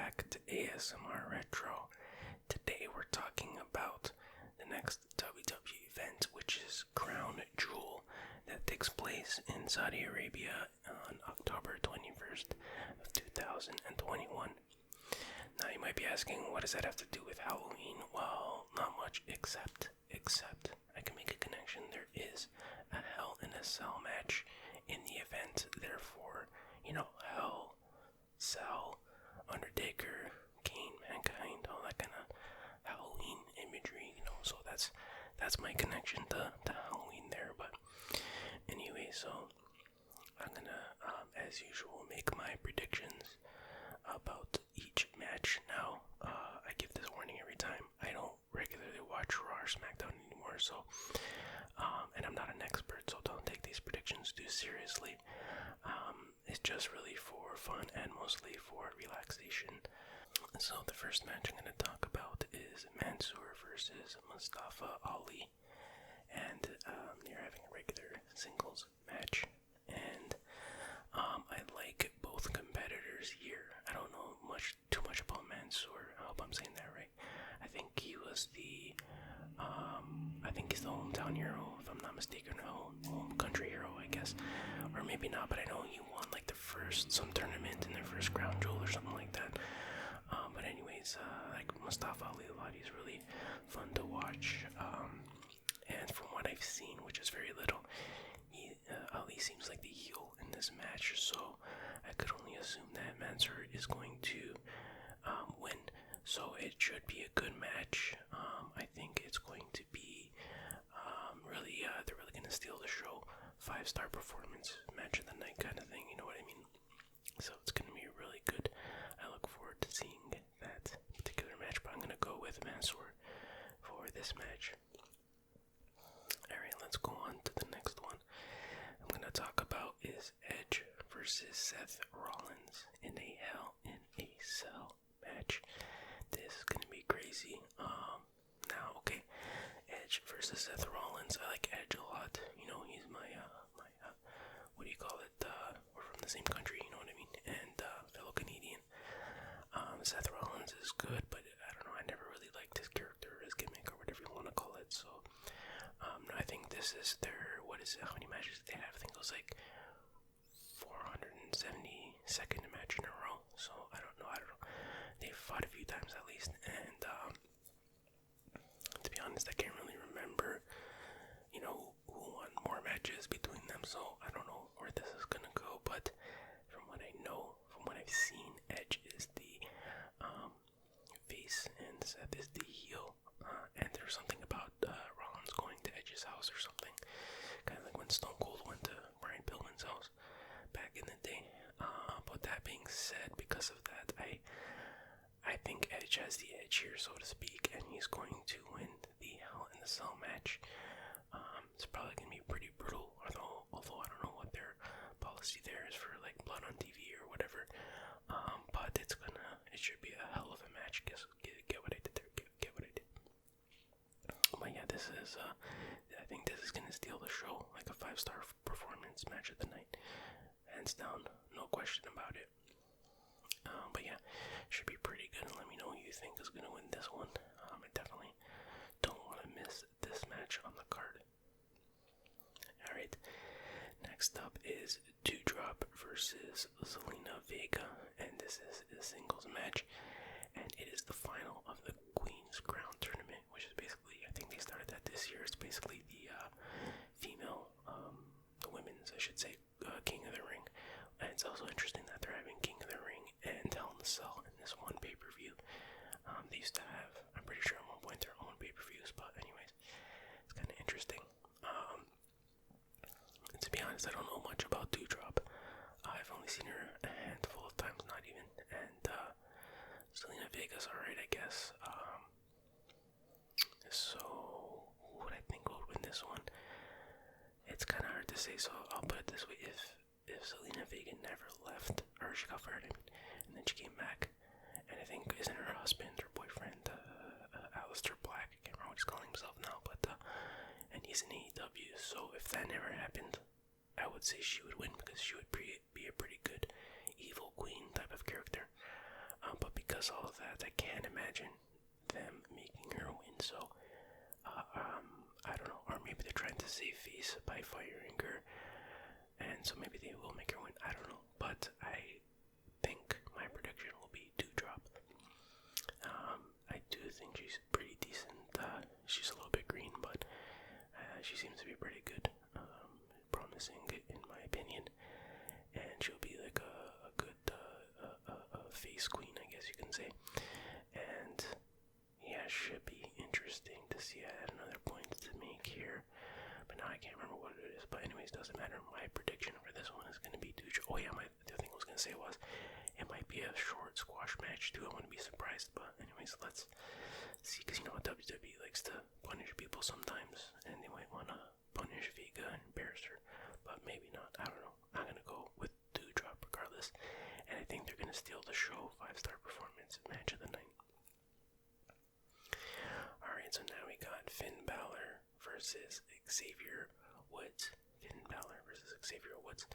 back to ASMR Retro. Today we're talking about the next WWE event, which is Crown Jewel, that takes place in Saudi Arabia on October 21st of 2021. Now you might be asking, what does that have to do with Halloween? Well, not much, except I can make a connection. There is a Hell in a Cell match in the event, therefore, Hell, Cell, Undertaker, Kane, Mankind, all that kind of Halloween imagery, so that's my connection to Halloween there. But anyway, so I'm gonna, as usual, make my predictions about each match. Now, I give this warning every time. I don't regularly watch Raw or SmackDown anymore, so, and I'm not an expert, so don't take these predictions too seriously. It's just really for fun and mostly for relaxation. So the first match I'm going to talk about is Mansoor versus Mustafa Ali, and they're having a regular singles match, and I like both competitors here. I don't know too much about Mansoor. I hope I'm saying that right. I think he was he's the hometown hero, if I'm not mistaken, home country hero, I guess, or maybe not, but I know he won like some tournament in their first crown jewel or something like that. But anyways, like Mustafa Ali, he's really fun to watch, and from what I've seen, which is very little, Ali seems like the heel in this match, so I could only assume that Mansoor is going to win. So it should be a good match. I think it's going to be they're really going to steal the show. 5-star performance, match of the night kind of thing, you know what I mean? So it's going to be really good. I look forward to seeing that particular match, but I'm going to go with Mansoor for this match. Alright, let's go on to the next one. I'm going to talk about is Edge versus Seth Rollins in a Hell in a Cell match. This is going to be crazy. Edge versus Seth Rollins. I like Edge a lot. He's my what do you call it? We're from the same country, you know what I mean? And fellow Canadian. Seth Rollins is good, but I don't know. I never really liked his character, his gimmick, or whatever you want to call it. So, I think this is their, how many matches did they have? I think it was like 472nd match in a row. So I don't know. They fought a few times at least, and to be honest, I can't really remember, who won more matches between them, so I don't know where this is gonna go, but from what I know, from what I've seen, Edge is the face and Seth is the heel, and there's something about Rollins going to Edge's house or something, kind of like when Stone Cold went to Brian Pillman's house back in the day. But that being said, because of that, I think Edge has the edge here, so to speak, and he's going to win the Hell in the Cell match. It's probably going to be pretty brutal, although I don't know what their policy there is for like blood on TV or whatever. But it should be a hell of a match. Get what I did there. Get what I did. But yeah, this is, I think this is going to steal the show, like a 5-star performance, match of the night. Hands down, no question about it. But yeah, should be pretty good. Let me know who you think is going to win this one. I definitely don't want to miss this match on the card. Alright, next up is Doudrop versus Zelina Vega, and this is a singles match, and it is the final of the Queen's Crown tournament, which is basically, I think they started that this year. It's basically the the women's, I should say, King of the Ring. And it's also interesting that they're having King of the Ring and Hell in a Cell in this one pay-per-view. They used to have, I'm pretty sure at one point, their own pay-per-views, but anyways, it's kind of interesting. And to be honest, I don't know much about Doudrop. I've only seen her a handful of times, not even, and Zelina Vega's alright, I guess. So who would I think would win this one? It's kind of hard to say, so I'll put it this way. If Zelina Vega never left, or she got fired, and then she came back, and I think isn't her husband or boyfriend, Aleister Black, I can't remember what he's calling himself now, but and he's in AEW, so if that never happened, I would say she would win, because she would be a pretty good evil queen type of character. But because does all of that, I can't imagine them making her win. So, I don't know. Or maybe they're trying to save face by firing her, and so maybe they will make her win. I don't know. But I think my prediction will be Doudrop. I do think she's pretty decent. She's a little bit green, but she seems to be pretty good. Promising, in my opinion. And she'll be like a good face queen, I guess you can say. And yeah, should be interesting to see. I had another point to make here, but now I can't remember what it is. But anyways, doesn't matter. My prediction for this one is going to be Doudrop. Oh yeah, the other thing I was going to say was it might be a short squash match too. I wouldn't be surprised. But anyways, let's see, because you know what, WWE likes to punish people sometimes, and they might want to punish Vega and embarrass her, but maybe not. I don't know. I'm going to go with Doudrop regardless, and I think they're going to steal the show. 5-star performance, match of the night. Alright, so now we got Finn Bálor versus Xavier Woods. Finn Bálor versus Xavier Woods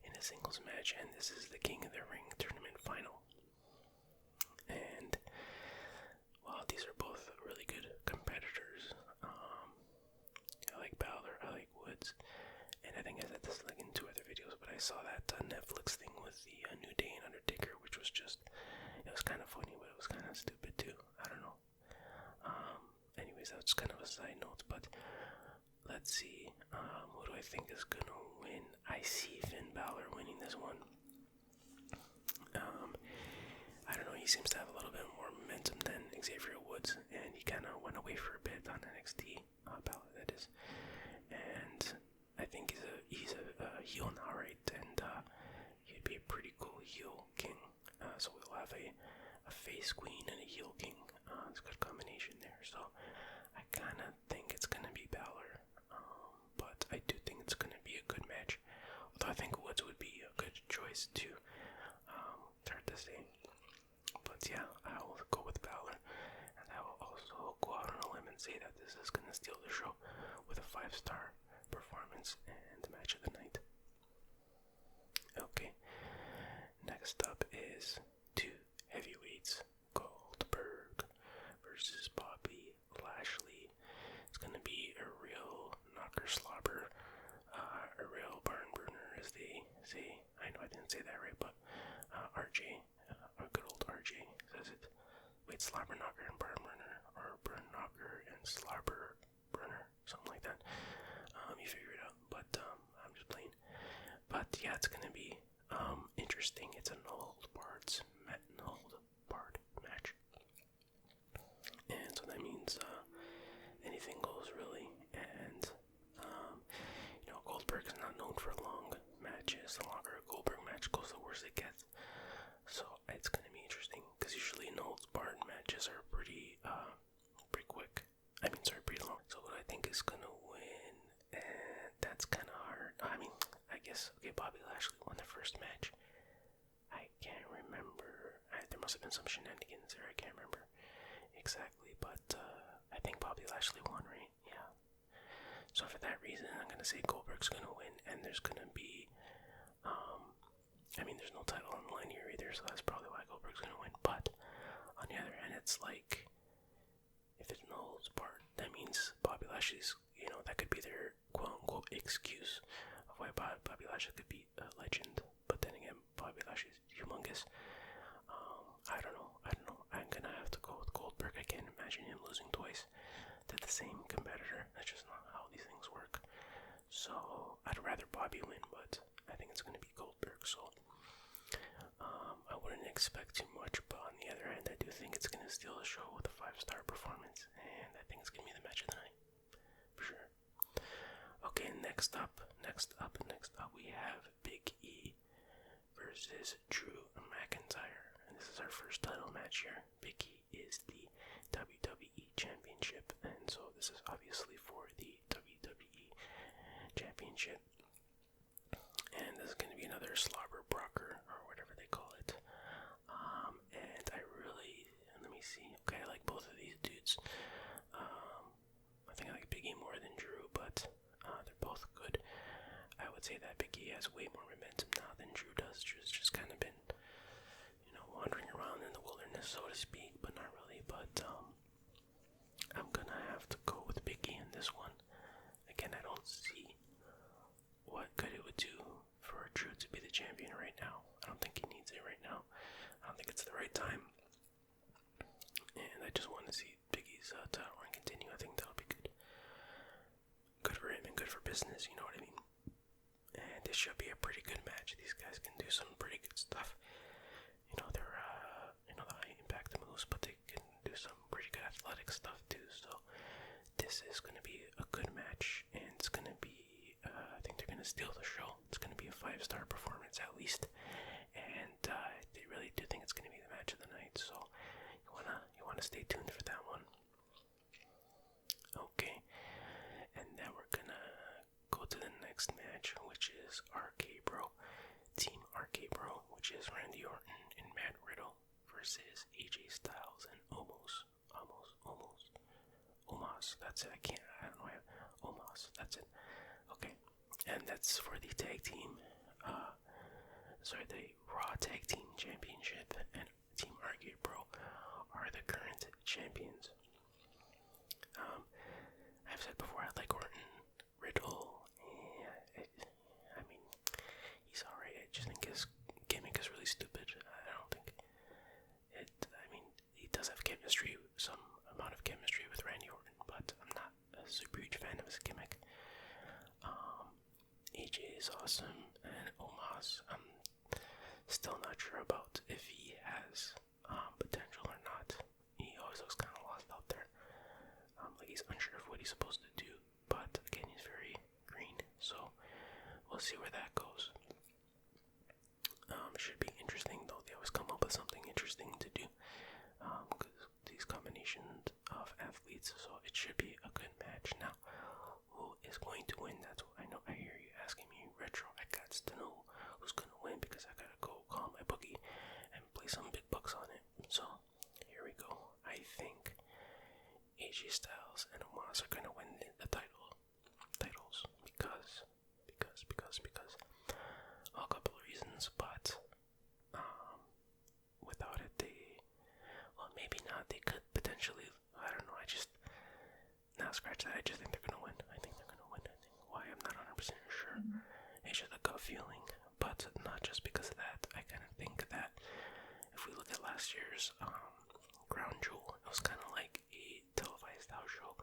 in a singles match, and this is the King of the Ring tournament final. And well, these are both really good competitors. I like Bálor, I like Woods, and I think I said this like in 2 other videos, but I saw that Netflix thing with the New Day and Undertaker, which was just, it was kind of funny, but it was kind of stupid too. I don't know. Anyways, that's kind of a side note, but let's see. Who do I think is gonna win? I see Finn Bálor winning this one. I don't know, he seems to have a little bit more momentum than Xavier Woods, and he kind of went away for a bit on NXT, Bálor that is, and I think he's a heel now, right, and he'd be a pretty cool heel king, so we'll have a face queen and a heel king. It's a good combination there, so I kind of think it's going to be Bálor, but I do think it's going to be a good match, although I think Woods would be a good choice too. It's hard to say, but yeah, I will go with Bálor, and I will also go out on a limb and say that this is going to steal the show with a 5-star performance and match of the night. Okay, next up is 2 heavyweights, Goldberg versus Lashley. It's gonna be a real knocker slobber, a real barn burner, as they say. I know I didn't say that right, but RJ, our good old RJ says it. Wait, slobber knocker and barn burner, or burn knocker and slobber burner, something like that. You figure it out, but I'm just playing. But yeah, it's gonna be interesting. It's a no hold barred match, and so that means anything goes really. And Goldberg is not known for long matches. The longer a Goldberg match goes, the worse it gets. So it's gonna be interesting, because usually no holds barred matches are pretty quick. Pretty long. So what I think is gonna win, and that's kind of hard. I guess, okay, Bobby Lashley won the first match. I can't remember. There must have been some shenanigans there. I can't remember exactly, but I think Bobby Lashley won, right? Yeah. So for that reason, I'm gonna say Goldberg's gonna win, and there's gonna be, there's no title on the line here either, so that's probably why Goldberg's gonna win. But on the other hand, it's like, if it's no holds barred, that means Bobby Lashley's, that could be their quote-unquote excuse of why Bobby Lashley could be a legend. But then again, Bobby Lashley's humongous. I don't know. I'm gonna have to go with Goldberg. I can't imagine him losing twice to the same competitor. That's just not how these things work. So I'd rather Bobby win, but I think it's gonna be Goldberg. So I wouldn't expect too much, but on the other hand, I do think it's gonna steal the show with a 5-star performance, and I think it's gonna be the match of the night for sure. Okay, next up, we have Big E versus Drew McIntyre, and this is our first title match here. Big E is the WWE Championship, and so this is obviously for the WWE Championship, and this is going to be another slobber brocker, or whatever they call it. And I really, let me see, okay, I like both of these dudes. I think I like Big E more than Drew, but they're both good. I would say that Big E has way more momentum now than Drew does. Drew's just kind of been, wandering around in the wilderness so to speak, but not really. But I'm gonna have to go with Becky in this one. Again, I don't see what good it would do for Drew to be the champion right now. I don't think he needs it right now. I don't think it's the right time. And I just want to see Biggie's title run continue. I think that'll be good. Good for him and good for business, you know what I mean? And this should be a pretty good match. These guys can do some pretty good stuff. You know, they're, the high impact moves, but they can do some pretty good athletic stuff too. So this is going to be a good match, and it's going to be, I think they're going to steal the show. It's going to be a 5-star performance at least. And they really do think it's going to be the match of the night. So you wanna stay tuned for that one. Okay. And then we're gonna go to the next match, which is RK Bro. Team RK Bro, which is Randy Orton and Matt Riddle versus AJ Styles and Omos. That's it. I don't know. Omos. That's it. Okay. And that's for the tag team. The Raw Tag Team Championship, and Team RK Bro are the current champions. I've said before, I like Orton, Riddle, I mean, he's alright. I just think his gimmick is really stupid. I don't think it, he does have chemistry, some amount of chemistry with Randy Orton, but I'm not a super huge fan of his gimmick. AJ is awesome, and Omos, I'm still not sure about if he has potential or not. He always looks kind of lost out there. Like he's unsure of what he's supposed to do, but again, he's very green, so we'll see where that goes. It should be interesting though. They always come up with something interesting to do, because these combinations of athletes, so it should be a good match. Now, who is going to win? That's what I know. I hear you asking me, Retro. I got to know who's gonna win because I gotta go call my bookie and play some big bucks on it. So here we go. I think AJ Styles and Omos are gonna win the titles because a couple of reasons, but without it maybe not. They could potentially, I don't know, scratch that. I just think they're gonna win. I think why, I'm not 100% sure. It's just a gut feeling, but not just because of that. I kind of think that if we look at last year's Crown Jewel, it was kind of like a televised house show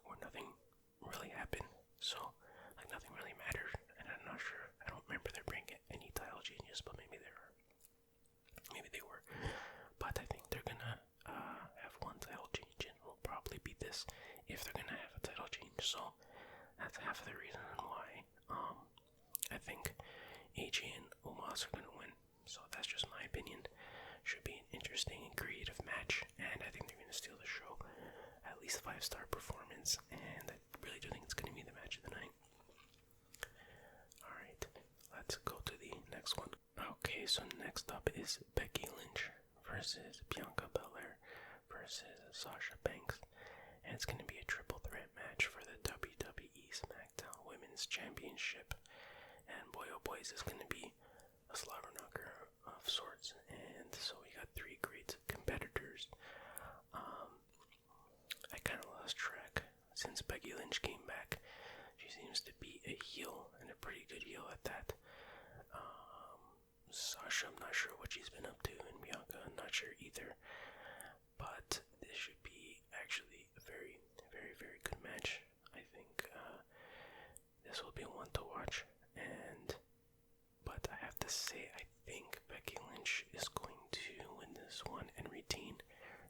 where nothing really happened. So, like, nothing really mattered, and I'm not sure. I don't remember there being any title changes, but maybe they were. But I think they're gonna have one title change, and will probably be this if they're gonna have a title change. So that's half of the reason why I think AJ and Omos are gonna win. So that's just my opinion. Should be an interesting and creative match, and I think they're gonna steal the show. At least 5-star performance, and I really do think it's gonna be the match of the night. Alright, let's go to the next one. Okay, so next up is Becky Lynch versus Bianca Belair versus Sasha Banks. And it's going to be a triple threat match for the WWE SmackDown Women's Championship. And boy oh boy, is this going to be a slobber knocker of sorts. And so we got 3 great competitors. I kind of lost track. Since Becky Lynch came back, she seems to be a heel, and a pretty good heel at that. Sasha, I'm not sure what she's been up to, and Bianca, I'm not sure either. But this should be actually a very, very, very good match. I think this will be one to watch. But I have to say, I think Becky Lynch is going to win this one and retain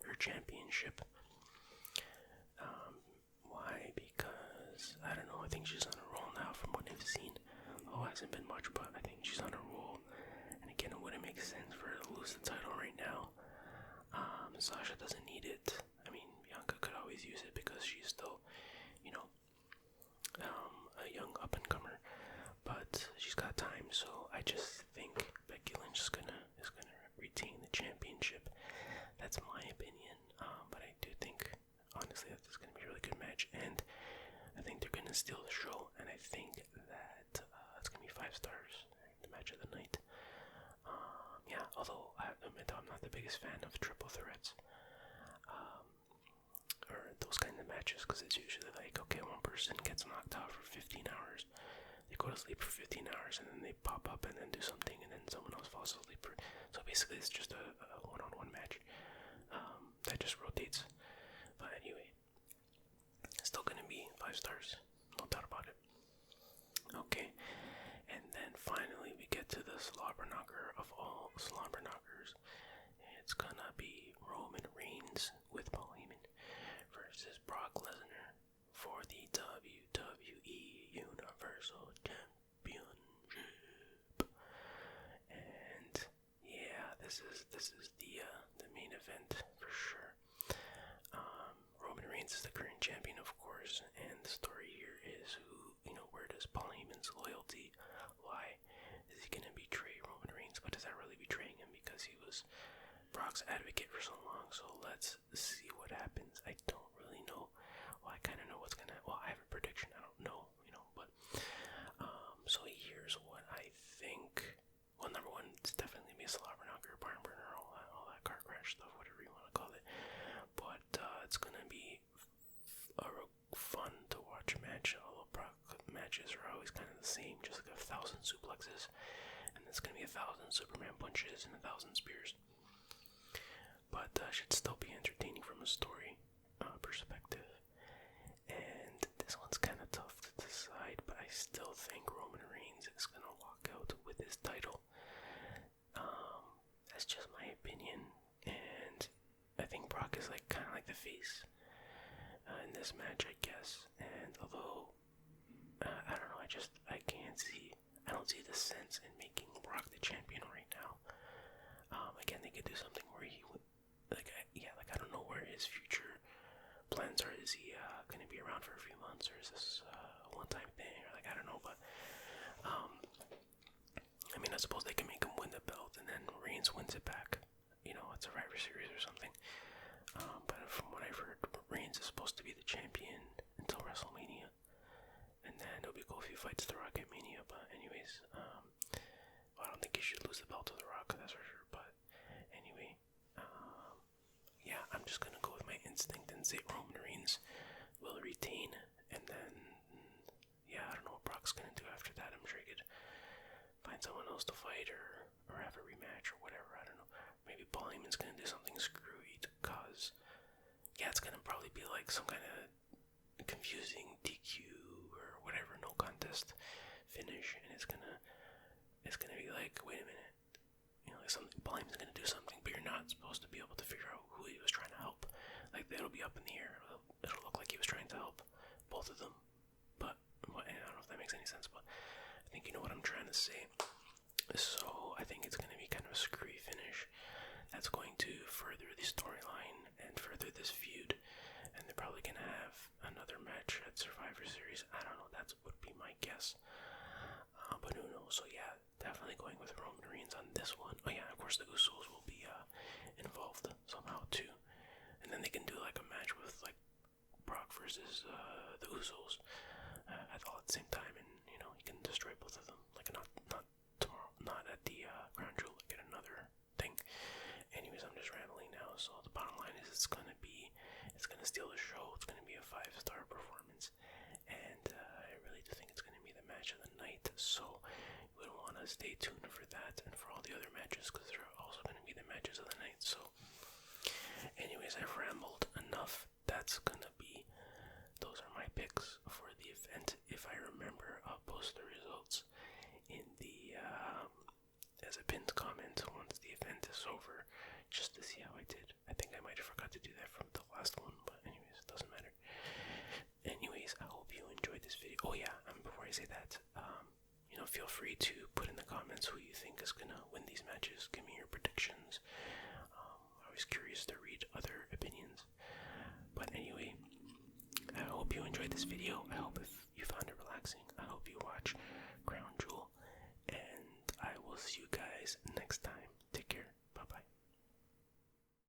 her championship. Why? Because, I don't know, I think she's on a roll now from what I've seen. Oh, it hasn't been much, but I think she's on a roll. And again, it wouldn't make sense for her to lose the title right now. Sasha doesn't need it. I mean, Bianca could always use it because she's still, a young up-and-comer. But she's got time, so I just think Becky Lynch is gonna retain the championship. That's my opinion. But I do think, honestly, that this is gonna be a really good match, and I think they're gonna steal the show. And I think that it's gonna be 5 stars. The match of the night. Although I have to admit, I'm not the biggest fan of triple threats. those kinds of matches, because it's usually like, okay, one person gets knocked out for 15 hours, they go to sleep for 15 hours, and then they pop up and then do something, and then someone else falls asleep. So basically, it's just a one-on-one match that just rotates. But anyway, it's still gonna be 5 stars, no doubt about it. Okay, and then finally we get to the slobber knocker of all slobber knockers. It's gonna be Roman Reigns with Paul Heyman versus Brock Lesnar for the WWE Universal Championship. And yeah, this is the main event for sure. Roman Reigns is the current champion, of course, and the story here is where does Paul Heyman's loyalty lie? Is he gonna betray Roman Reigns? But is that really betraying him, because he was Brock's advocate for so long? So let's see what happens. I don't really know. Well, I kind of know what's gonna. Well, I have a prediction. I don't know, but so here's what I think. Well, number one, it's definitely gonna be a slobber knocker, barn burner, all that car crash stuff, whatever you want to call it. But it's gonna be fun to watch a match. Although Brock matches are always kind of the same, just like 1,000 suplexes, and it's gonna be 1,000 Superman punches and 1,000 spears. But should still be entertaining from a story perspective. And this one's kind of tough to decide, but I still think Roman Reigns is gonna walk out with his title. That's just my opinion, and I think Brock is kind of like the face in this match, I guess. And although I don't know, I don't see the sense in making Brock the champion right now. Again, they could do something where he would, I don't know where his future plans are. Is he going to be around for a few months, or is this a one-time thing, or I don't know. But I suppose they can make him win the belt, and then Reigns wins it back. At Survivor Series or something. But from what I've heard, Reigns is supposed to be the champion until WrestleMania, and then it'll be cool if he fights The Rock at Mania. But anyways, I don't think he should lose the belt to The Rock, that's for sure. But anyway, yeah, I'm just gonna go with my instinct and say Roman Reigns will retain, and then yeah, I don't know what Brock's gonna do after that. I'm sure he could find someone else to fight, or have a rematch or whatever. I don't know. Maybe Paul Heyman's gonna do something screwy to cause. Yeah, it's gonna probably be like some kind of confusing DQ or whatever, no contest finish, and it's gonna be like, wait a minute, something. Paul Heyman's gonna do something, but you're not supposed to be able to figure out who he was trying to help. Like, it'll be up in the air. It'll look like he was trying to help both of them, but I don't know if that makes any sense. But I think you know what I'm trying to say. So I think it's going to be kind of a screwy finish that's going to further the storyline and further this feud, and they're probably going to have another match at Survivor Series. I don't know, that would be my guess, but who knows. So yeah, definitely going with Roman Reigns on this one. Oh yeah, of course the Usos will be involved somehow too, and then they can do like a match with like Brock versus the Usos all at the same time, and you can destroy both of them. Like not tomorrow, not at the Crown Jewel, like at another thing. Anyways, I'm just rambling now. So the bottom line is it's gonna steal the show. It's gonna be a 5-star performance, and I really do think it's gonna be the match of the night. So you would want to stay tuned for that and for all the other matches, because they're also gonna be the matches of the night. So anyways, I've rambled enough. Those are my picks for the event. If I remember, I'll post the results in the as a pinned comment once the event is over, just to see how I did. I think I might have forgot to do that from the last one, but anyways, it doesn't matter. Anyways, I hope you enjoyed this video. Oh yeah, before I say that, feel free to put in the comments who you think is gonna win these matches. Give me your predictions. I'm always curious to read other opinions. But anyway, I hope you enjoyed this video. I hope if you found it relaxing. I hope you watch Crown Jewel, and I will see you guys next